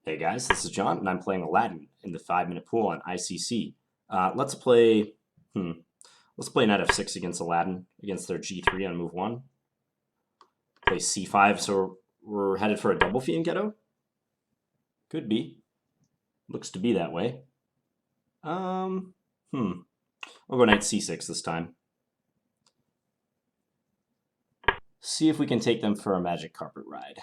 Hey guys, this is John, and I'm playing Aladdin in the 5-minute pool on ICC. Let's play. Let's play knight f6 against Aladdin against their g3 on move one. Play c5, so we're headed for a double Fianchetto. Could be. Looks to be that way. We'll go knight c6 this time. See if we can take them for a magic carpet ride.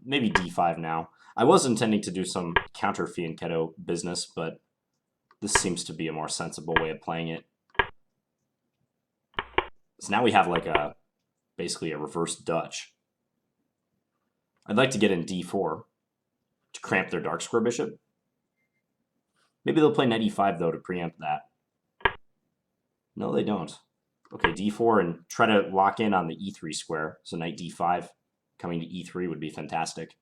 Maybe d5 now. I was intending to do some counter Fianchetto business, but this seems to be a more sensible way of playing it. So now we have like basically a reverse Dutch. I'd like to get in d4 to cramp their dark square bishop. Maybe they'll play knight e5 though to preempt that. No, they don't. Okay, d4 and try to lock in on the e3 square. So knight d5 coming to e3 would be fantastic.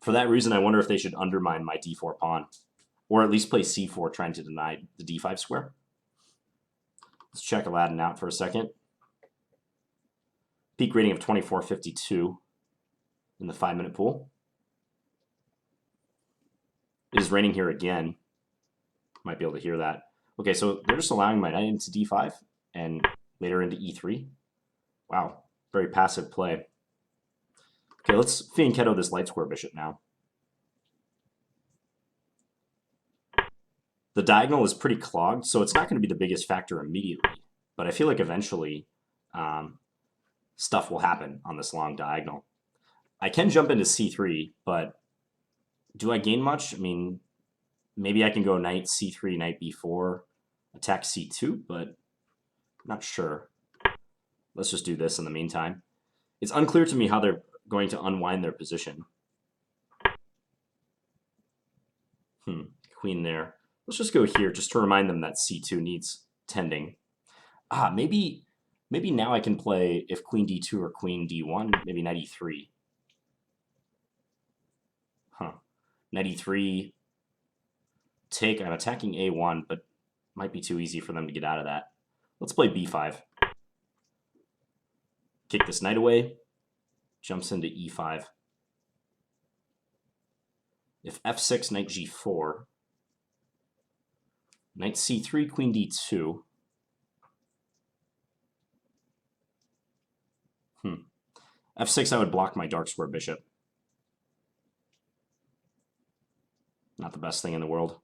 For that reason, I wonder if they should undermine my d4 pawn, or at least play c4 trying to deny the d5 square. Let's check Aladdin out for a second. Peak rating of 2452 in the 5-minute pool. It is raining here again. Might be able to hear that. Okay, so they're just allowing my knight into d5 and later into e3. Wow, very passive play. Okay, let's Fianchetto this light square bishop now. The diagonal is pretty clogged, so it's not going to be the biggest factor immediately. But I feel like eventually stuff will happen on this long diagonal. I can jump into c3, but do I gain much? I mean, maybe I can go knight c3, knight b4, attack c2, but I'm not sure. Let's just do this in the meantime. It's unclear to me how they're going to unwind their position. Queen there. Let's just go here just to remind them that c2 needs tending. Maybe now I can play, if queen d2 or queen d1, maybe knight e3. Knight e3, take, I'm attacking a1, but might be too easy for them to get out of that. Let's play b5. Kick this knight away, jumps into e5. If f6, knight g4, knight c3, queen d2. F6, I would block my dark square bishop. Not the best thing in the world.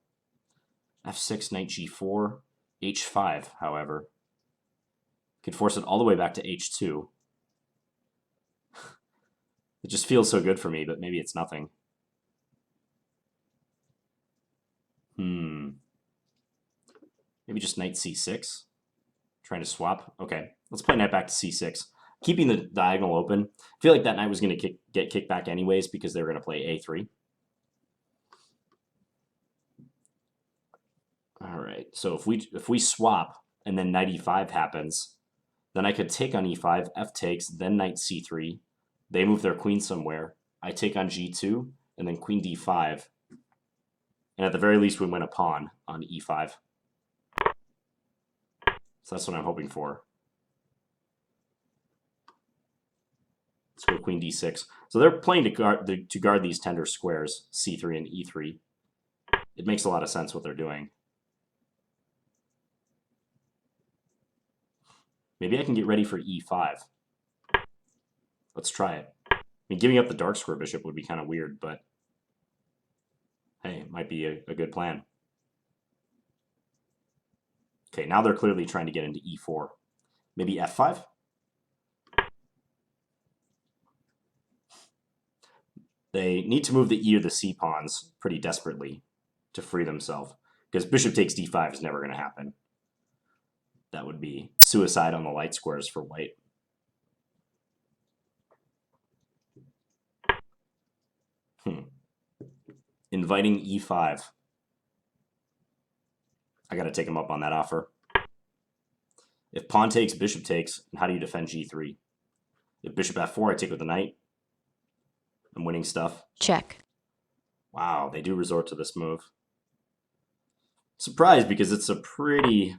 F6, knight g4, h5, however. Could force it all the way back to h2. It just feels so good for me, but maybe it's nothing. Maybe just knight c6. Trying to swap. Okay, let's play knight back to c6. Keeping the diagonal open. I feel like that knight was going to get kicked back anyways because they were going to play a3. All right, so if we swap and then knight e5 happens, then I could take on e5, f takes, then knight c3. They move their queen somewhere. I take on g2, and then queen d5. And at the very least, we win a pawn on e5. So that's what I'm hoping for. Let's go queen d6. So they're playing to guard these tender squares, c3 and e3. It makes a lot of sense what they're doing. Maybe I can get ready for e5. Let's try it. I mean, giving up the dark square bishop would be kind of weird, but hey, it might be a good plan. Okay, now they're clearly trying to get into e4. Maybe f5? They need to move the e or the c pawns pretty desperately to free themselves, because bishop takes d5 is never going to happen. That would be suicide on the light squares for white. Inviting e5. I got to take him up on that offer. If pawn takes, bishop takes, and how do you defend g3? If bishop f4, I take with the knight. I'm winning stuff. Check. Wow, they do resort to this move. Surprised because it's a pretty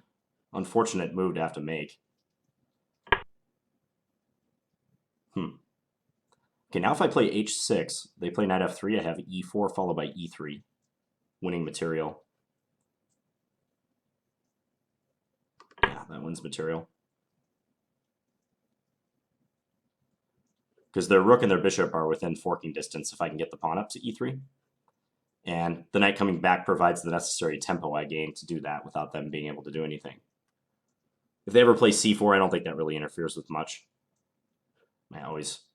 unfortunate move to have to make. Okay, now if I play h6, they play knight f3, I have e4 followed by e3, winning material. Yeah, that wins material. Because their rook and their bishop are within forking distance if I can get the pawn up to e3. And the knight coming back provides the necessary tempo I gain to do that without them being able to do anything. If they ever play c4, I don't think that really interferes with much.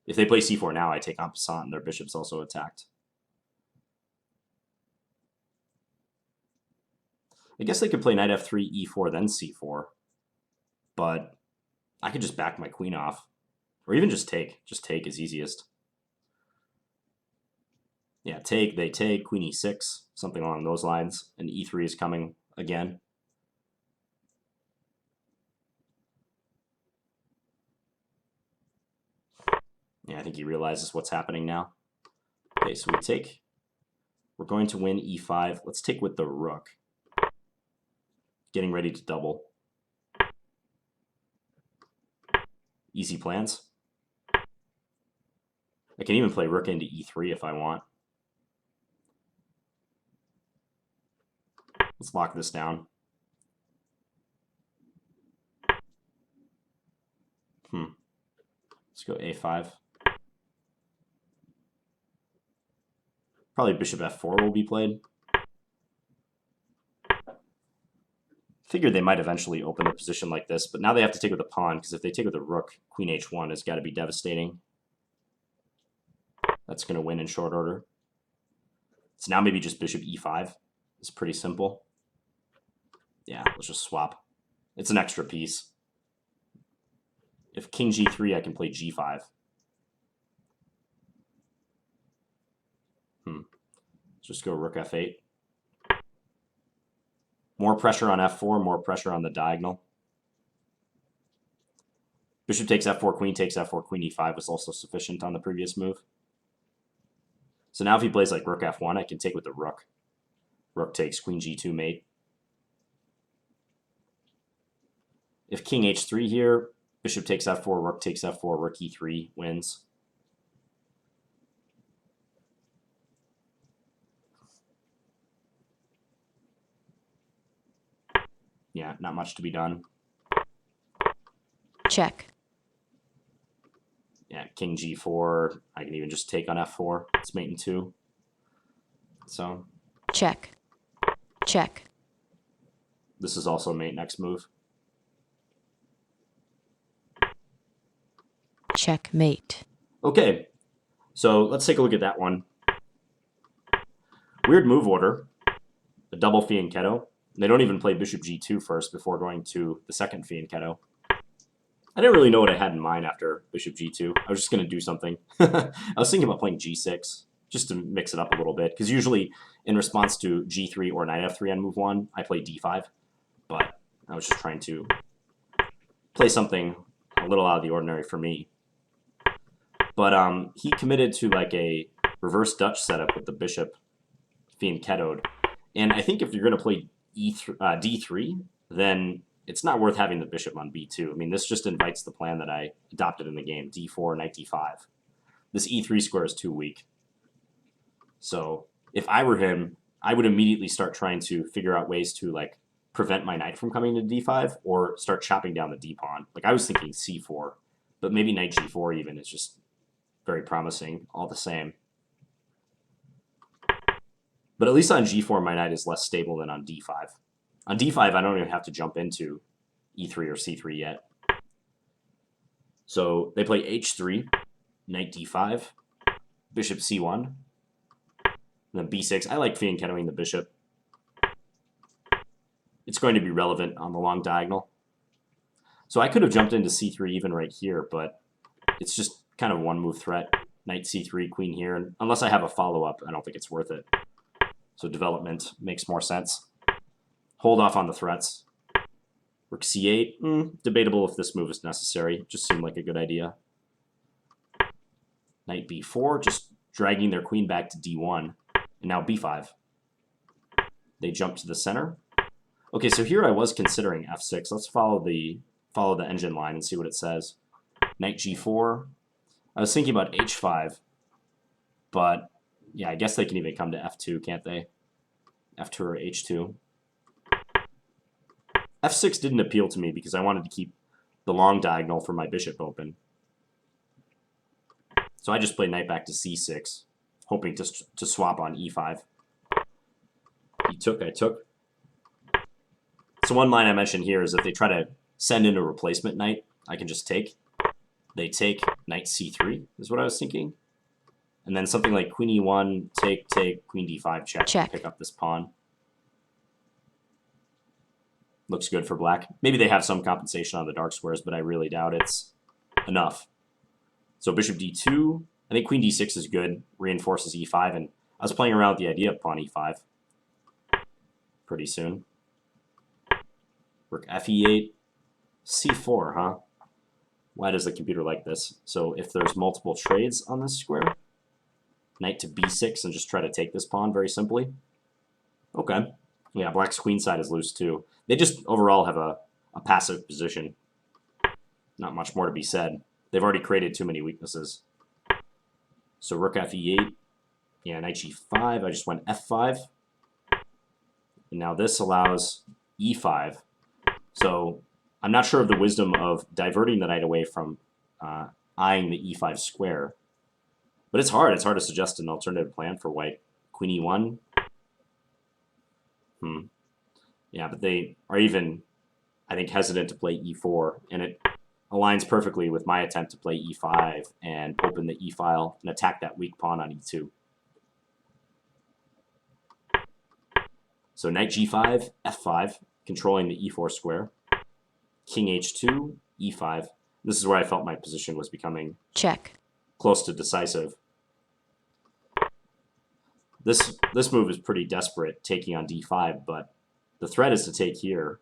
If they play c4 now, I take en passant and their bishop's also attacked. I guess they could play knight f3, e4, then c4. But I could just back my queen off. Or even just take. Just take is easiest. Yeah, take, they take, queen e6, something along those lines. And e3 is coming again. Yeah, I think he realizes what's happening now. Okay, so we take. We're going to win e5. Let's take with the rook. Getting ready to double. Easy plans. I can even play rook into e3 if I want. Let's lock this down. Let's go a5. Probably bishop f4 will be played. Figured they might eventually open a position like this, but now they have to take with a pawn, because if they take with a rook, queen h1 has got to be devastating. That's going to win in short order. So now maybe just bishop e5 is pretty simple. Yeah, let's just swap. It's an extra piece. If king g3, I can play g5. Just go rook f8. More pressure on f4, more pressure on the diagonal. Bishop takes f4, queen takes f4, queen e5 was also sufficient on the previous move. So now if he plays like rook f1, I can take with the rook. Rook takes, queen g2 mate. If king h3 here, bishop takes f4, rook takes f4, rook e3 wins. Yeah, not much to be done. Check. Yeah, king g4. I can even just take on f4. It's mate in 2. So. Check. Check. This is also mate next move. Checkmate. Okay, so let's take a look at that one. Weird move order. A double fianchetto. They don't even play bishop g2 first before going to the second fianchetto. I didn't really know what I had in mind after bishop g2. I was just going to do something. I was thinking about playing g6 just to mix it up a little bit, because usually in response to g3 or knight f3 on move 1, I play d5. But I was just trying to play something a little out of the ordinary for me. But he committed to like a reverse Dutch setup with the bishop fianchettoed. And I think if you're going to play d3, then it's not worth having the bishop on b2. I mean, this just invites the plan that I adopted in the game, d4, knight d5. This e3 square is too weak. So if I were him, I would immediately start trying to figure out ways to like prevent my knight from coming to d5 or start chopping down the d pawn. Like I was thinking c4, but maybe knight g4 even is just very promising all the same. But at least on g4, my knight is less stable than on d5. On d5, I don't even have to jump into e3 or c3 yet. So they play h3, knight d5, bishop c1, and then b6. I like fianchettoing the bishop. It's going to be relevant on the long diagonal. So I could have jumped into c3 even right here, but it's just kind of one move threat. Knight c3, queen here. And unless I have a follow-up, I don't think it's worth it. So development makes more sense. Hold off on the threats. Rook c8. Debatable if this move is necessary. Just seemed like a good idea. Knight b4, just dragging their queen back to d1. And now b5. They jump to the center. Okay, so here I was considering f6. Let's follow the engine line and see what it says. Knight g4. I was thinking about h5, But, yeah, I guess they can even come to f2, can't they? f2 or h2. f6 didn't appeal to me because I wanted to keep the long diagonal for my bishop open. So I just played knight back to c6, hoping to swap on e5. He took, I took. So one line I mentioned here is that they try to send in a replacement knight. I can just take. They take knight c3 is what I was thinking. And then something like queen e1, take, queen d5, check. Pick up this pawn. Looks good for black. Maybe they have some compensation on the dark squares, but I really doubt it's enough. So bishop d2. I think queen d6 is good. Reinforces e5. And I was playing around with the idea of pawn e5 pretty soon. Rook fe8. c4, huh? Why does the computer like this? So if there's multiple trades on this square, knight to b6 and just try to take this pawn very simply. Okay. Yeah, black's queen side is loose too. They just overall have a passive position. Not much more to be said. They've already created too many weaknesses. So rook fe8. Yeah, knight g5. I just went f5. And now this allows e5. So I'm not sure of the wisdom of diverting the knight away from eyeing the e5 square. But it's hard. It's hard to suggest an alternative plan for white. Queen e1. Yeah, but they are even, I think, hesitant to play e4. And it aligns perfectly with my attempt to play e5 and open the e-file and attack that weak pawn on e2. So knight g5, f5, controlling the e4 square. King h2, e5. This is where I felt my position was becoming close to decisive. This move is pretty desperate, taking on d5, but the threat is to take here.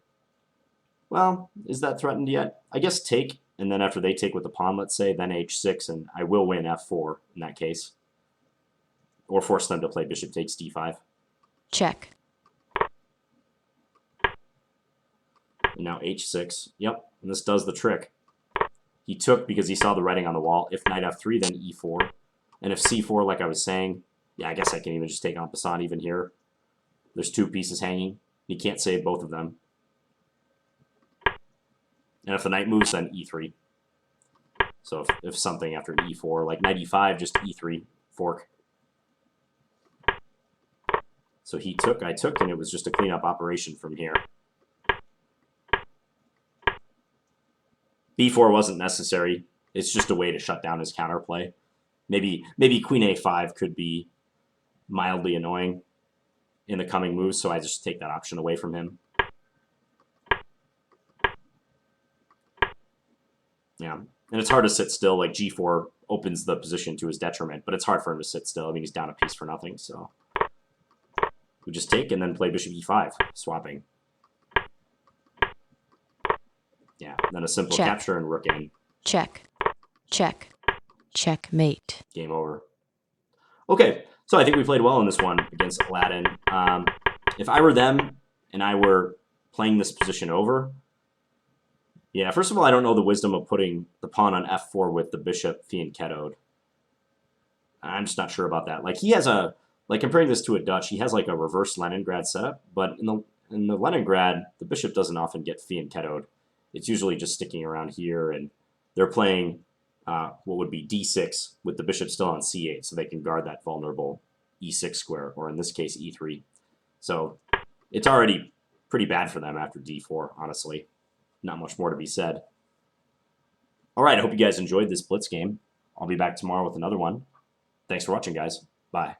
Well, is that threatened yet? I guess take, and then after they take with the pawn, let's say, then h6, and I will win f4 in that case. Or force them to play bishop takes d5. Check. And now h6. Yep, and this does the trick. He took because he saw the writing on the wall. If knight f3, then e4. And if c4, like I was saying, yeah, I guess I can even just take en passant even here. There's two pieces hanging. You can't save both of them. And if the knight moves, then e3. So if something after an e4, like knight e5, just e3, fork. So he took, I took, and it was just a cleanup operation from here. b4 wasn't necessary. It's just a way to shut down his counterplay. Maybe queen a5 could be mildly annoying in the coming moves, so I just take that option away from him. Yeah, and it's hard to sit still. Like g4 opens the position to his detriment, but it's hard for him to sit still. I mean, he's down a piece for nothing, so we just take and then play bishop e5, swapping. Yeah, then a simple capture and rook in. Check. Checkmate. Game over. Okay, so I think we played well in this one against Aladdin. If I were them and I were playing this position over, yeah, first of all, I don't know the wisdom of putting the pawn on f4 with the bishop fianchettoed. I'm just not sure about that. Like, he has a, like, comparing this to a Dutch, he has like a reverse Leningrad setup, but in the Leningrad, the bishop doesn't often get fianchettoed. It's usually just sticking around here, and they're playing what would be d6 with the bishop still on c8, so they can guard that vulnerable e6 square, or in this case, e3. So it's already pretty bad for them after d4, honestly. Not much more to be said. All right, I hope you guys enjoyed this Blitz game. I'll be back tomorrow with another one. Thanks for watching, guys. Bye.